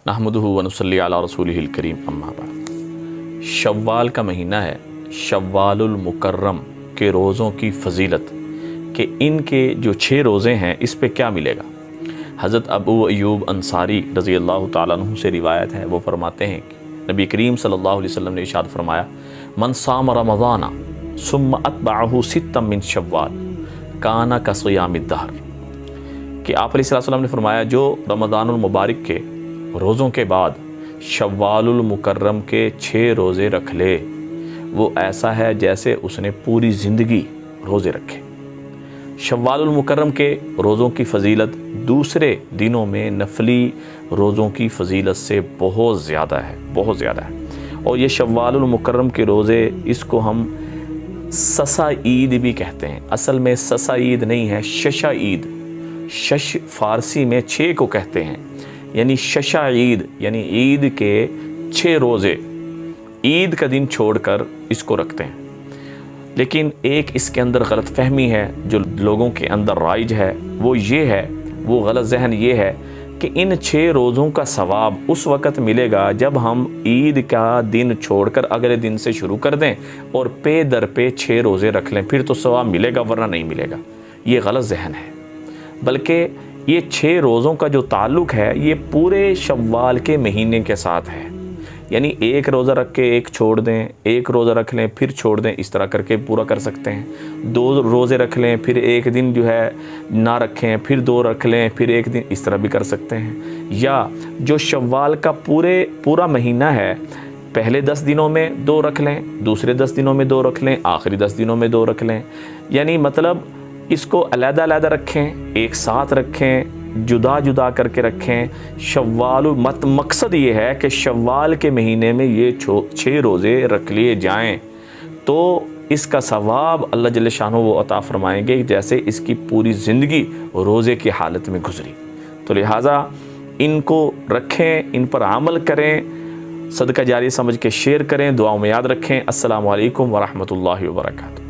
नहमदुहु व नुसल्ली अला रसूलिहिल करीम, अम्मा बाद। शव्वाल का महीना है, शव्वालुल मुकर्रम के रोज़ों की फजीलत कि इनके जो 6 रोज़े हैं इस पे क्या मिलेगा। हज़रत अबू अय्यूब अंसारी रज़ी अल्लाह ताला अन्हु से रिवायत है, वो फरमाते हैं कि नबी करीम सल्लल्लाहु अलैहि वसल्लम ने इरशाद फरमाया, मन साम रमज़ाना सुम्मा अतबअहु सित्तम मिन शव्वाल काना का सियामिद दहर, कि आप अलैहि सल्लम ने फरमाया जो रमज़ानुल मुबारक के रोज़ों के बाद शव्वालुल मुकर्रम के 6 रोज़े रख ले, वो ऐसा है जैसे उसने पूरी ज़िंदगी रोज़े रखे। शव्वालुल मुकर्रम के रोज़ों की फ़जीलत दूसरे दिनों में नफली रोज़ों की फ़जीलत से बहुत ज़्यादा है, बहुत ज़्यादा है। और ये शव्वालुल मुकर्रम के रोज़े, इसको हम ससा ईद भी कहते हैं। असल में ससा ईद नहीं है, शशा ईद। शश फ़ारसी में 6 को कहते हैं, यानी शशा ईद, यानी ईद के 6 रोज़े ईद का दिन छोड़कर इसको रखते हैं। लेकिन एक इसके अंदर गलत फहमी है जो लोगों के अंदर राइज है, वो ये है, वो गलत जहन ये है कि इन 6 रोज़ों का सवाब उस वक़्त मिलेगा जब हम ईद का दिन छोड़कर अगले दिन से शुरू कर दें और पे दर पे 6 रोज़े रख लें, फिर तो सवाब मिलेगा वरना नहीं मिलेगा। ये गलत जहन है। बल्कि ये 6 रोज़ों का जो ताल्लुक़ है ये पूरे शव्वाल के महीने के साथ है। यानी एक रोज़ा रख के एक छोड़ दें, एक रोज़ा रख लें फिर छोड़ दें, इस तरह करके पूरा कर सकते हैं। 2 रोज़े रख लें फिर एक दिन जो है ना रखें, फिर 2 रख लें फिर एक दिन, इस तरह भी कर सकते हैं। या जो शव्वाल का पूरा महीना है, पहले 10 दिनों में 2 रख लें, दूसरे 10 दिनों में 2 रख लें, आखिरी 10 दिनों में 2 रख लें। यानी मतलब इसको अलग-अलग रखें, एक साथ रखें, जुदा जुदा करके रखें। शव्वाल मकसद ये है कि शव्वाल के महीने में ये 6 रोज़े रख लिए जाएं तो इसका सवाब अल्लाह जल्ल शानो वो अता फरमाएंगे जैसे इसकी पूरी ज़िंदगी रोज़े की हालत में गुजरी। तो लिहाजा इनको रखें, इन पर अमल करें, सदका जारी समझ के शेयर करें, दुआओं में याद रखें। अस्सलामु अलैकुम व रहमतुल्लाहि व बरकातहू।